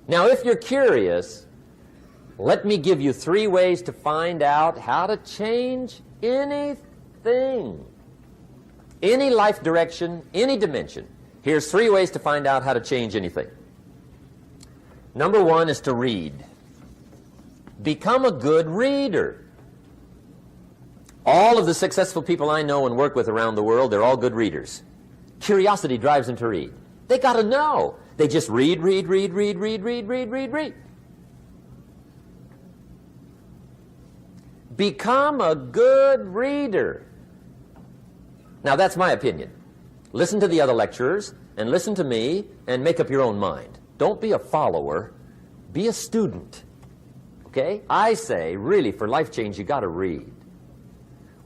Now, if you're curious, let me give you 3 ways to find out how to change anything. Any life direction, any dimension. Here's 3 ways to find out how to change anything. Number 1 is to read. Become a good reader. All of the successful people I know and work with around the world, they're all good readers. Curiosity drives them to read. They got to know. They just read. Become a good reader. Now, that's my opinion. Listen to the other lecturers and listen to me and make up your own mind. Don't be a follower. Be a student. Okay? I say, really, for life change, you got to read.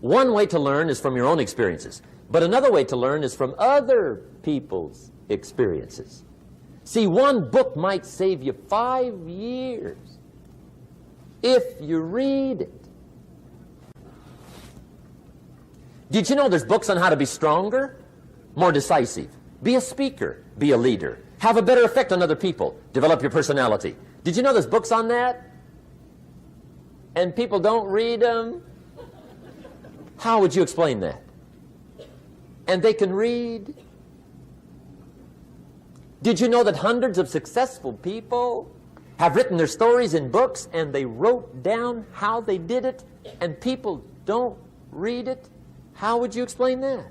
One way to learn is from your own experiences, but another way to learn is from other people's experiences. See, one book might save you 5 years if you read it. Did you know there's books on how to be stronger, more decisive, be a speaker, be a leader, have a better effect on other people, develop your personality? Did you know there's books on that? And people don't read them? How would you explain that? And they can read? Did you know that hundreds of successful people have written their stories in books and they wrote down how they did it and people don't read it? How would you explain that?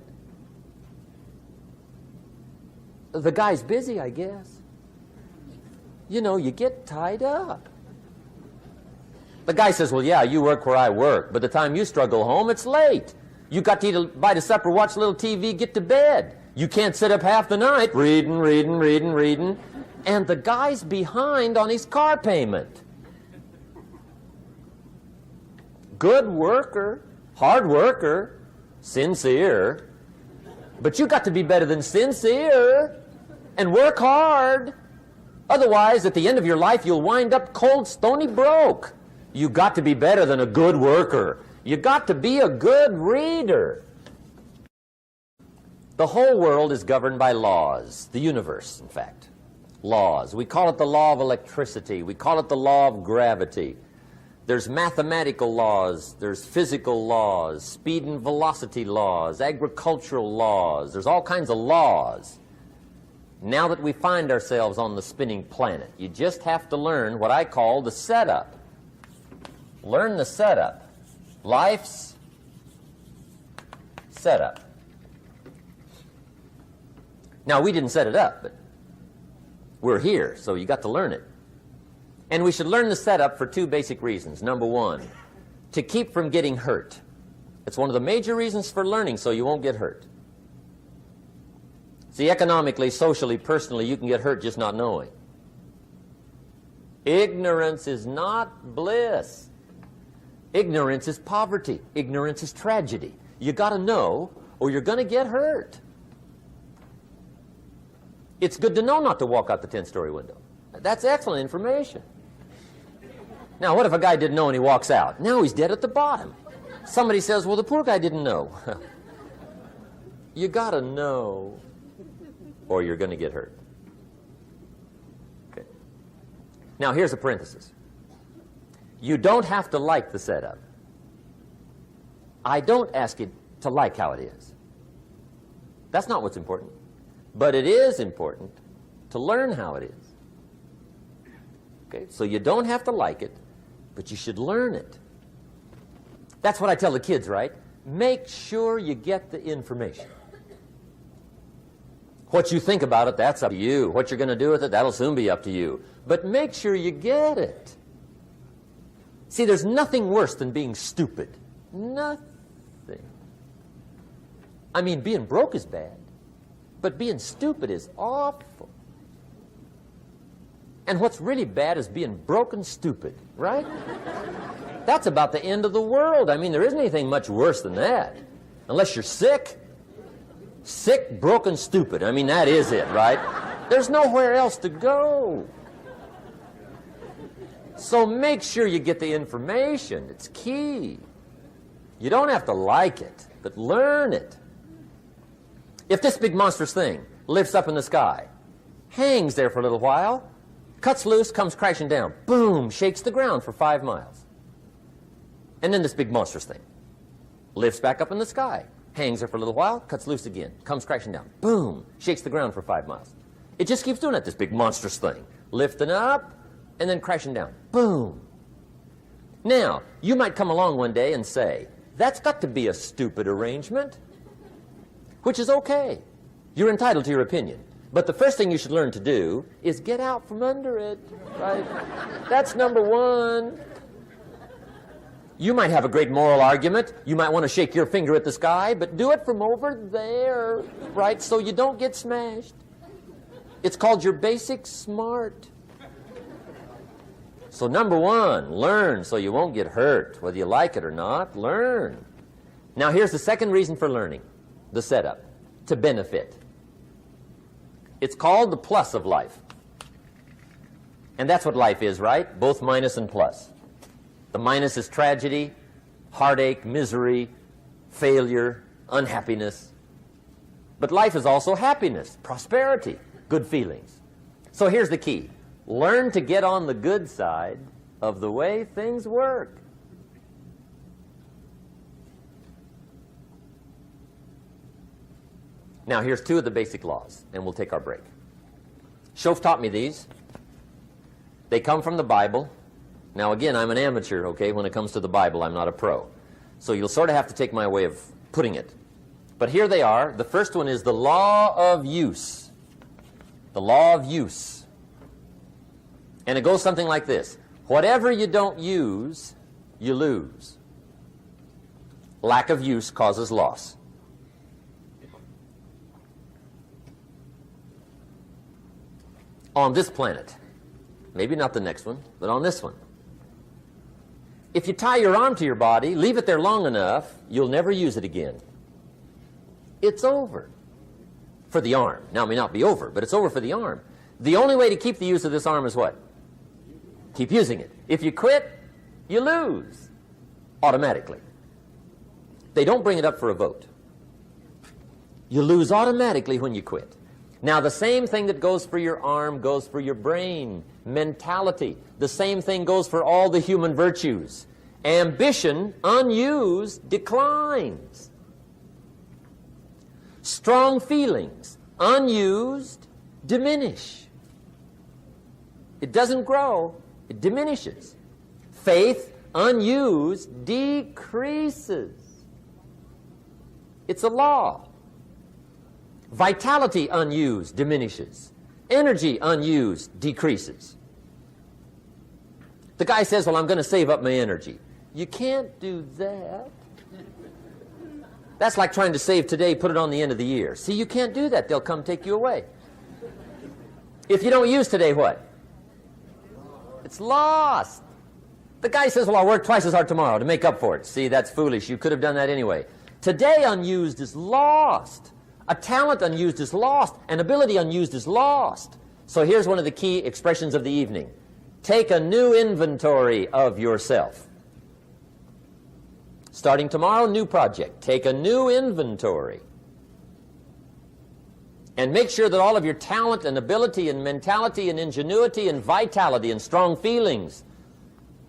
The guy's busy, I guess. You know, you get tied up. The guy says, well, yeah, you work where I work. By the time you struggle home, it's late. You got to eat a bite of supper, watch a little TV, get to bed. You can't sit up half the night reading. And the guy's behind on his car payment. Good worker, hard worker, sincere. But you got to be better than sincere and work hard. Otherwise, at the end of your life, you'll wind up cold, stony broke. You got to be better than a good worker. You got to be a good reader. The whole world is governed by laws. The universe, in fact. Laws. We call it the law of electricity. We call it the law of gravity. There's mathematical laws. There's physical laws, speed and velocity laws, agricultural laws. There's all kinds of laws. Now that we find ourselves on the spinning planet, you just have to learn what I call the setup. Learn the setup. Life's setup. Now, we didn't set it up, but we're here, so you got to learn it. And we should learn the setup for 2 basic reasons. Number 1, to keep from getting hurt. It's one of the major reasons for learning, so you won't get hurt. See, economically, socially, personally, you can get hurt just not knowing. Ignorance is not bliss. Ignorance is poverty. Ignorance is tragedy. You got to know, or you're going to get hurt. It's good to know not to walk out the 10-story window. That's excellent information. Now, what if a guy didn't know and he walks out? Now he's dead at the bottom. Somebody says, well, the poor guy didn't know. You got to know, or you're going to get hurt. Okay. Now, here's a parenthesis. You don't have to like the setup. I don't ask you to like how it is. That's not what's important. But it is important to learn how it is. Okay? So you don't have to like it, but you should learn it. That's what I tell the kids, right? Make sure you get the information. What you think about it, that's up to you. What you're going to do with it, that'll soon be up to you. But make sure you get it. See, there's nothing worse than being stupid. Nothing. I mean, being broke is bad, but being stupid is awful. And what's really bad is being broke and stupid, right? That's about the end of the world. I mean, there isn't anything much worse than that. Unless you're sick. Sick, broken, stupid. I mean, that is it, right? There's nowhere else to go. So make sure you get the information. It's key. You don't have to like it, but learn it. If this big monstrous thing lifts up in the sky, hangs there for a little while, cuts loose, comes crashing down. Boom, shakes the ground for 5 miles. And then this big monstrous thing lifts back up in the sky, hangs there for a little while, cuts loose again, comes crashing down. Boom, shakes the ground for 5 miles. It just keeps doing it, this big monstrous thing. Lifting up and then crashing down. Boom. Now, you might come along one day and say, that's got to be a stupid arrangement, which is okay. You're entitled to your opinion. But the first thing you should learn to do is get out from under it, right? That's number one. You might have a great moral argument. You might want to shake your finger at the sky, but do it from over there, right, so you don't get smashed. It's called your basic smart. So number one, learn so you won't get hurt. Whether you like it or not, learn. Now here's the second reason for learning, the setup, to benefit. It's called the plus of life. And that's what life is, right? Both minus and plus. The minus is tragedy, heartache, misery, failure, unhappiness. But life is also happiness, prosperity, good feelings. So here's the key. Learn to get on the good side of the way things work. Now here's two of the basic laws, and we'll take our break. Shof taught me these. They come from the Bible. Now again, I'm an amateur, okay, when it comes to the Bible. I'm not a pro. So you'll sort of have to take my way of putting it. But here they are. The first one is the law of use. The law of use. And it goes something like this. Whatever you don't use, you lose. Lack of use causes loss. On this planet, maybe not the next one, but on this one, if you tie your arm to your body, leave it there long enough, you'll never use it again. It's over for the arm. Now, it may not be over, but it's over for the arm. The only way to keep the use of this arm is what? Keep using it. If you quit, you lose automatically. They don't bring it up for a vote. You lose automatically when you quit. Now, the same thing that goes for your arm goes for your brain, mentality. The same thing goes for all the human virtues. Ambition, unused, declines. Strong feelings, unused, diminish. It doesn't grow, it diminishes. Faith, unused, decreases. It's a law. Vitality, unused, diminishes. Energy, unused, decreases. The guy says, well, I'm going to save up my energy. You can't do that. That's like trying to save today, put it on the end of the year. See, you can't do that. They'll come take you away. If you don't use today, what? It's lost. The guy says, well, I'll work twice as hard tomorrow to make up for it. See, that's foolish. You could have done that anyway. Today, unused is lost. A talent unused is lost. An ability unused is lost. So here's one of the key expressions of the evening. Take a new inventory of yourself. Starting tomorrow, new project. Take a new inventory. And make sure that all of your talent and ability and mentality and ingenuity and vitality and strong feelings,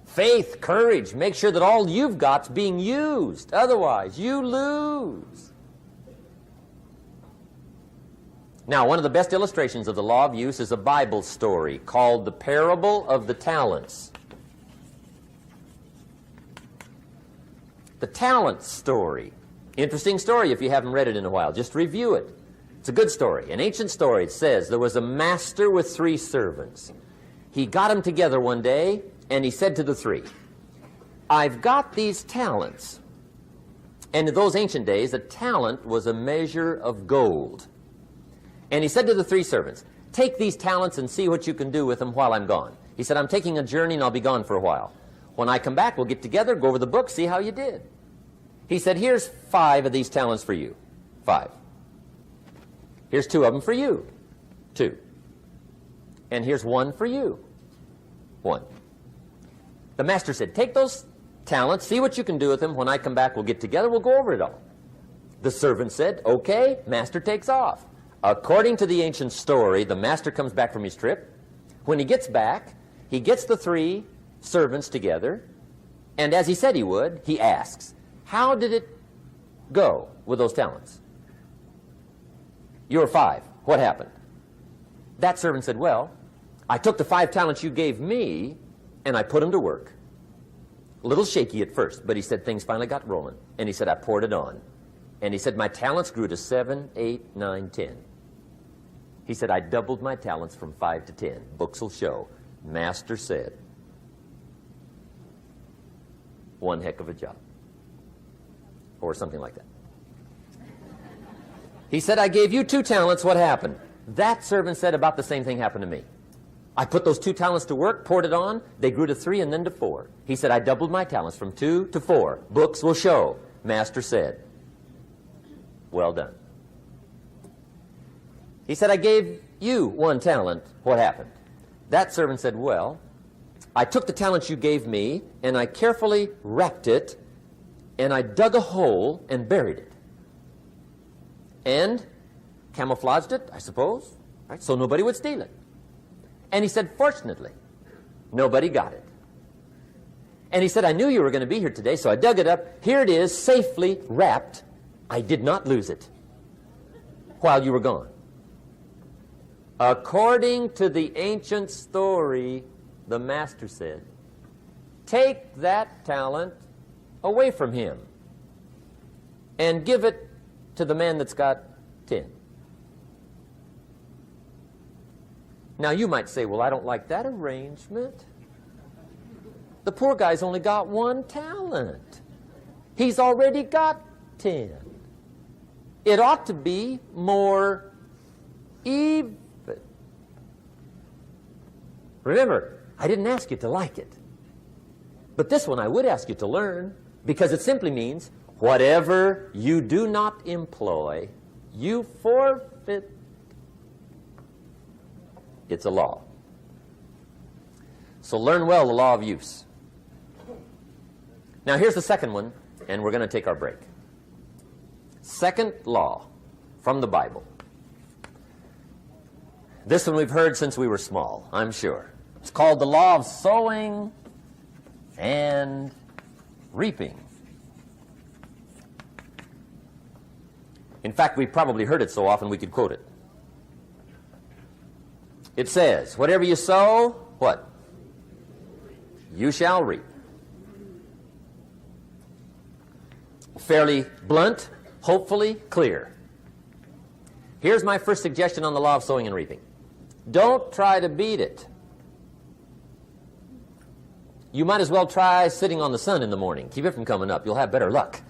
faith, courage, make sure that all you've got's being used. Otherwise, you lose. Now, one of the best illustrations of the law of use is a Bible story called the Parable of the Talents. The talent story. Interesting story if you haven't read it in a while. Just review it. It's a good story. An ancient story. It says there was a master with 3 servants. He got them together one day, and he said to the 3, I've got these talents. And in those ancient days, a talent was a measure of gold. And he said to the 3 servants, take these talents and see what you can do with them while I'm gone. He said, I'm taking a journey and I'll be gone for a while. When I come back, we'll get together, go over the book, see how you did. He said, here's 5 of these talents for you. 5. Here's 2 of them for you. 2. And here's 1 for you. 1. The master said, take those talents, see what you can do with them. When I come back, we'll get together, we'll go over it all. The servant said, okay, master takes off. According to the ancient story, the master comes back from his trip When he gets back, he gets the 3 servants together, and as he said he would, he asks, how did it go with those talents? You were 5. What happened? That servant said, well, I took the 5 talents you gave me, and I put them to work. A little shaky at first, but he said things finally got rolling. And he said, I poured it on. And he said, my talents grew to 7, 8, 9, 10. He said, I doubled my talents from 5 to 10. Books will show. Master said, one heck of a job. Or something like that. He said, I gave you 2 talents. What happened? That servant said, about the same thing happened to me. I put those 2 talents to work, poured it on. They grew to 3 and then to 4. He said, I doubled my talents from 2 to 4. Books will show. Master said, well done. He said, I gave you 1 talent. What happened? That servant said, well, I took the talents you gave me, and I carefully wrapped it, and I dug a hole and buried it. And camouflaged it, I suppose, right? So nobody would steal it. And he said, fortunately, nobody got it. And he said, I knew you were going to be here today, so I dug it up. Here it is, safely wrapped. I did not lose it while you were gone. According to the ancient story, the master said, take that talent away from him and give it to the man that's got 10. Now you might say, well, I don't like that arrangement. The poor guy's only got 1 talent. He's already got 10. It ought to be more even. Remember, I didn't ask you to like it. But this one I would ask you to learn, because it simply means whatever you do not employ, you forfeit. It's a law. So learn well the law of use. Now here's the second one, and we're going to take our break. Second law from the Bible. This one we've heard since we were small, I'm sure. It's called the law of sowing and reaping. In fact, we've probably heard it so often we could quote it. It says, whatever you sow, what? You shall reap. Fairly blunt, hopefully clear. Here's my first suggestion on the law of sowing and reaping. Don't try to beat it. You might as well try sitting on the sun in the morning. Keep it from coming up. You'll have better luck.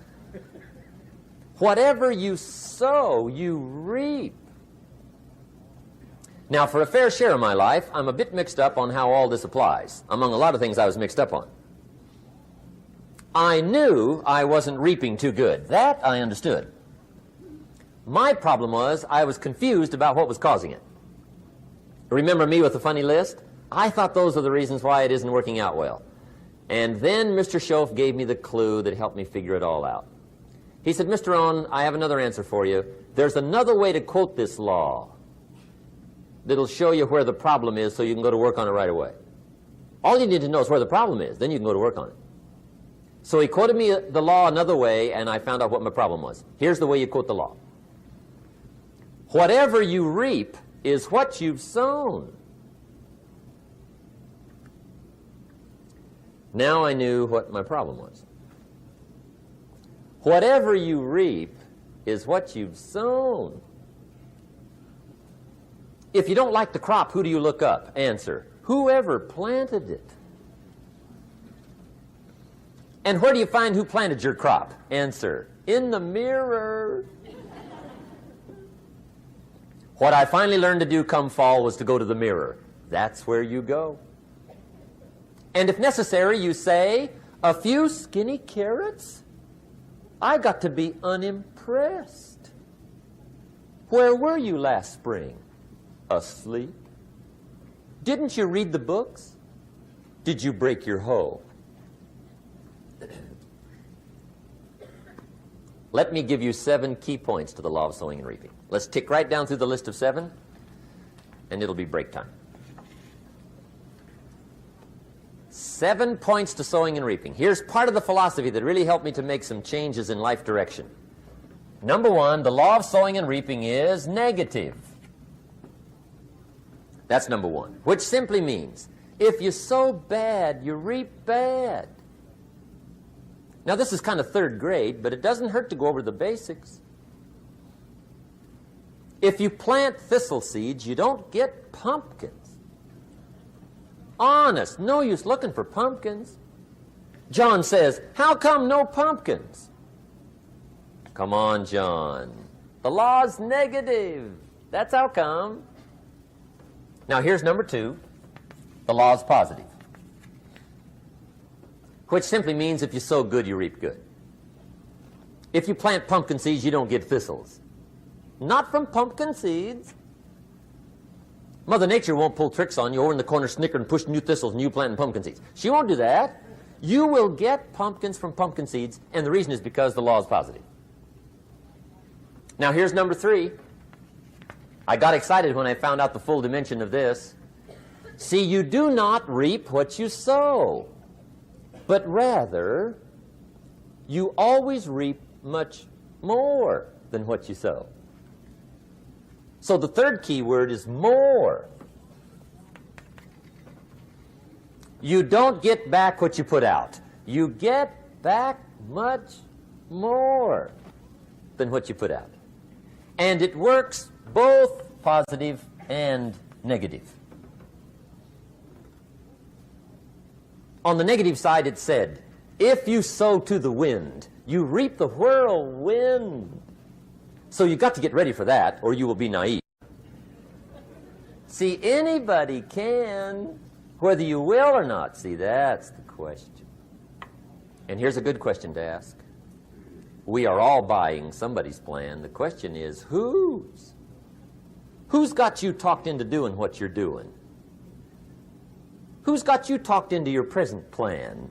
Whatever you sow, you reap. Now, for a fair share of my life, I'm a bit mixed up on how all this applies. Among a lot of things I was mixed up on. I knew I wasn't reaping too good. That I understood. My problem was I was confused about what was causing it. Remember me with the funny list? I thought those are the reasons why it isn't working out well. And then Mr. Schoaf gave me the clue that helped me figure it all out. He said, Mr. Rohn, I have another answer for you. There's another way to quote this law that'll show you where the problem is so you can go to work on it right away. All you need to know is where the problem is. Then you can go to work on it. So he quoted me the law another way, and I found out what my problem was. Here's the way you quote the law. Whatever you reap is what you've sown. Now I knew what my problem was. Whatever you reap is what you've sown. If you don't like the crop, who do you look up? Answer, whoever planted it. And where do you find who planted your crop? Answer, in the mirror. What I finally learned to do come fall was to go to the mirror. That's where you go. And if necessary, you say, a few skinny carrots? I got to be unimpressed. Where were you last spring? Asleep? Didn't you read the books? Did you break your hoe? Let me give you 7 key points to the law of sowing and reaping. Let's tick right down through the list of 7, and it'll be break time. 7 points to sowing and reaping. Here's part of the philosophy that really helped me to make some changes in life direction. Number one, the law of sowing and reaping is negative. That's number one, which simply means if you sow bad, you reap bad. Now, this is kind of third grade, but it doesn't hurt to go over the basics. If you plant thistle seeds, you don't get pumpkins. Honest, no use looking for pumpkins. John says, how come no pumpkins? Come on, John. The law's negative. That's how come. Now, here's number two. The law's positive, which simply means if you sow good, you reap good. If you plant pumpkin seeds, you don't get thistles. Not from pumpkin seeds. Mother Nature won't pull tricks on you over in the corner snickering and pushing new thistles and you planting pumpkin seeds. She won't do that. You will get pumpkins from pumpkin seeds, and the reason is because the law is positive. Now, here's number three. I got excited when I found out the full dimension of this. See, you do not reap what you sow, but rather you always reap much more than what you sow. So the third key word is more. You don't get back what you put out. You get back much more than what you put out. And it works both positive and negative. On the negative side, it said, if you sow to the wind, you reap the whirlwind. So you've got to get ready for that, or you will be naive. See, anybody can, whether you will or not. See, that's the question. And here's a good question to ask. We are all buying somebody's plan. The question is, whose? Who's got you talked into doing what you're doing? Who's got you talked into your present plan?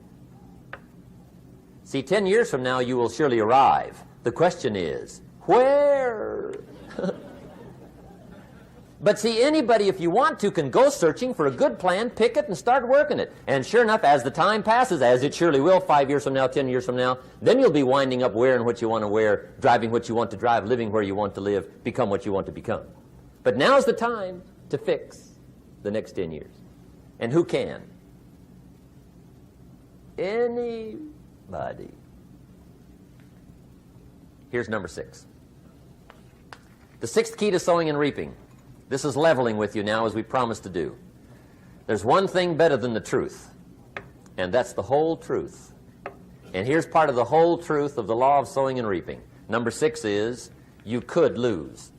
See, 10 years from now, you will surely arrive. The question is, where? But see, anybody, if you want to, can go searching for a good plan, pick it, and start working it. And sure enough, as the time passes, as it surely will, 5 years from now, 10 years from now, then you'll be winding up wearing what you want to wear, driving what you want to drive, living where you want to live, become what you want to become. But now's the time to fix the next 10 years. And who can? Anybody. Here's number 6. The sixth key to sowing and reaping. This is leveling with you now, as we promised to do. There's one thing better than the truth, and that's the whole truth. And here's part of the whole truth of the law of sowing and reaping. Number 6 is, you could lose.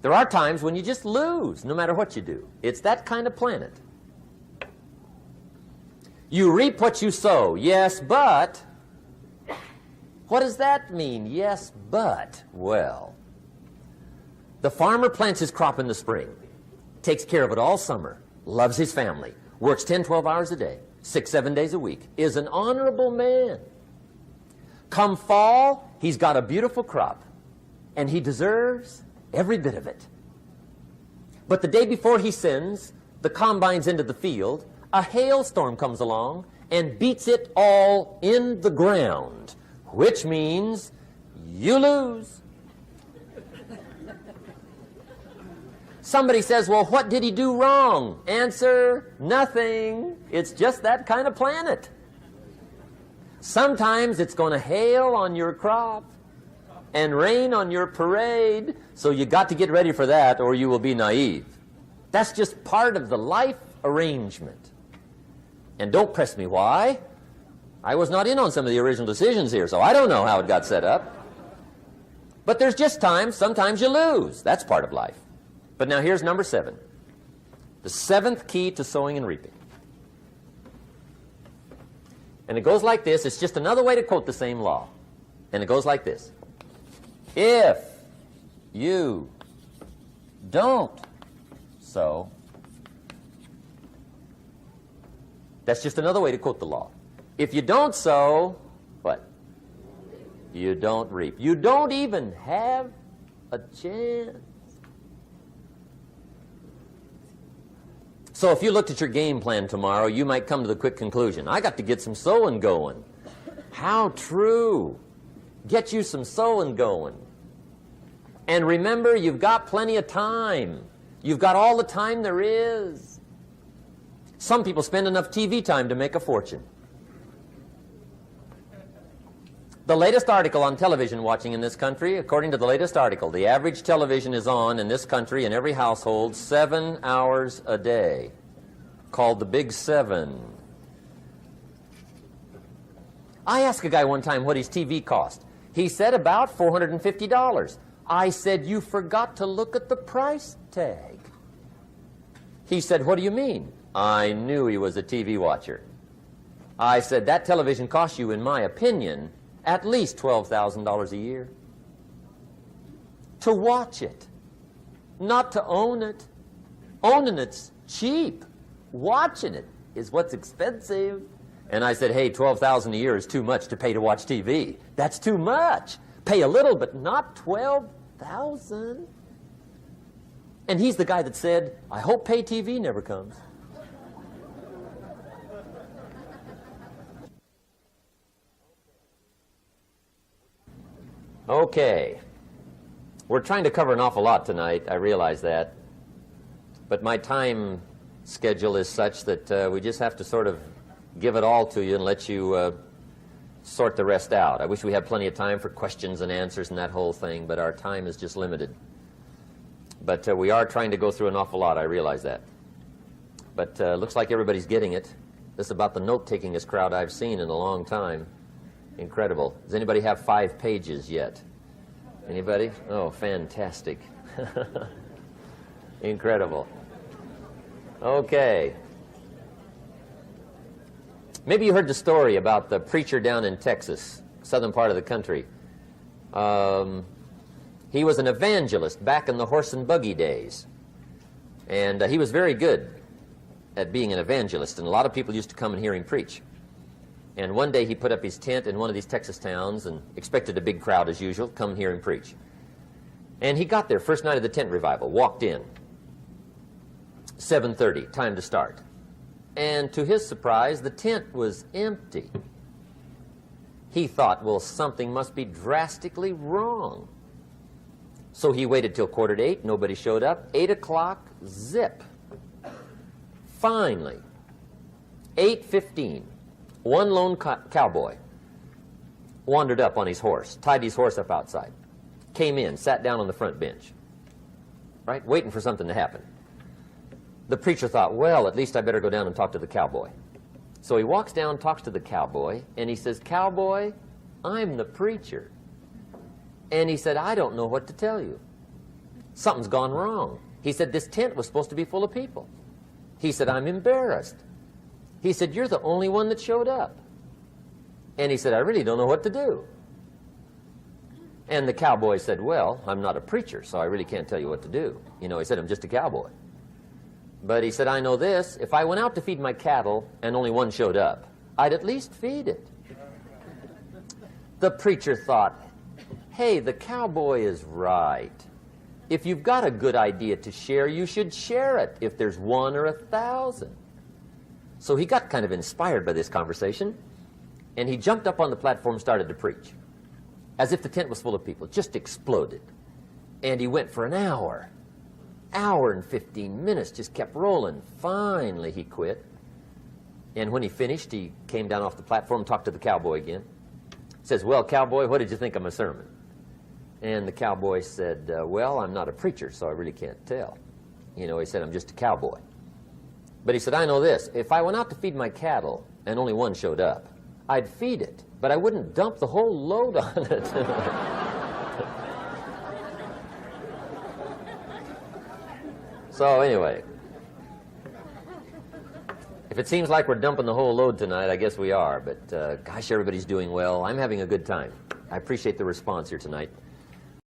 There are times when you just lose, no matter what you do. It's that kind of planet. You reap what you sow, yes, but... What does that mean, yes, but? Well, the farmer plants his crop in the spring, takes care of it all summer, loves his family, works 10, 12 hours a day, 6, 7 days a week, is an honorable man. Come fall, he's got a beautiful crop, and he deserves every bit of it. But the day before he sends the combines into the field, a hailstorm comes along and beats it all in the ground, which means you lose. Somebody says, well, what did he do wrong? Answer, nothing. It's just that kind of planet. Sometimes it's going to hail on your crop and rain on your parade, so you got to get ready for that or you will be naive. That's just part of the life arrangement. And don't press me why. I was not in on some of the original decisions here, so I don't know how it got set up. But there's just times, sometimes you lose. That's part of life. But now here's number 7. The 7th key to sowing and reaping. And it goes like this. It's just another way to quote the same law. And it goes like this. If you don't sow, that's just another way to quote the law. If you don't sow, what? You don't reap. You don't even have a chance. So if you looked at your game plan tomorrow, you might come to the quick conclusion, I got to get some sewing going. How true. Get you some sewing going. And remember, you've got plenty of time. You've got all the time there is. Some people spend enough TV time to make a fortune. The latest article on television watching in this country, according to the latest article, the average television is on in this country in every household 7 hours a day, called the Big Seven. I asked a guy one time what his TV cost. He said about $450. I said, you forgot to look at the price tag. He said, what do you mean? I knew he was a TV watcher. I said, that television costs you, in my opinion, at least $12,000 a year. To watch it, not to own it. Owning it's cheap. Watching it is what's expensive. And I said, hey, $12,000 a year is too much to pay to watch TV. That's too much. Pay a little, but not $12,000. And he's the guy that said, I hope pay TV never comes. Okay. We're trying to cover an awful lot tonight, I realize that. But my time schedule is such that we just have to sort of give it all to you and let you sort the rest out. I wish we had plenty of time for questions and answers and that whole thing, but our time is just limited. But we are trying to go through an awful lot, I realize that. But looks like everybody's getting it. This is about the note-takingest crowd I've seen in a long time. Incredible. Does anybody have 5 pages yet? Anybody? Oh, fantastic. Incredible. Okay. Maybe you heard the story about the preacher down in Texas, southern part of the country. He was an evangelist back in the horse and buggy days. And he was very good at being an evangelist, and a lot of people used to come and hear him preach. And one day he put up his tent in one of these Texas towns and expected a big crowd as usual, come and hear him preach. And he got there, first night of the tent revival, walked in. 7:30, time to start. And to his surprise, the tent was empty. He thought, well, something must be drastically wrong. So he waited till 7:45, nobody showed up. 8 o'clock, zip. Finally, 8:15. One lone cowboy wandered up on his horse, tied his horse up outside, came in, sat down on the front bench, right, waiting for something to happen. The preacher thought, well, at least I better go down and talk to the cowboy. So he walks down, talks to the cowboy, and he says, Cowboy, I'm the preacher. And he said, I don't know what to tell you. Something's gone wrong. He said, this tent was supposed to be full of people. He said, I'm embarrassed. He said, you're the only one that showed up. And he said, I really don't know what to do. And the cowboy said, well, I'm not a preacher, so I really can't tell you what to do. You know, he said, I'm just a cowboy. But he said, I know this, if I went out to feed my cattle and only one showed up, I'd at least feed it. The preacher thought, hey, the cowboy is right. If you've got a good idea to share, you should share it, if there's 1 or 1,000. So he got kind of inspired by this conversation, and he jumped up on the platform and started to preach, as if the tent was full of people. It just exploded. And he went for an hour and 15 minutes, just kept rolling. Finally, he quit. And when he finished, he came down off the platform and talked to the cowboy again. Says, well, cowboy, what did you think of my sermon? And the cowboy said, well, I'm not a preacher, so I really can't tell. You know, he said, I'm just a cowboy. But he said, I know this. If I went out to feed my cattle and only one showed up, I'd feed it, but I wouldn't dump the whole load on it. So anyway, if it seems like we're dumping the whole load tonight, I guess we are. But gosh, everybody's doing well. I'm having a good time. I appreciate the response here tonight.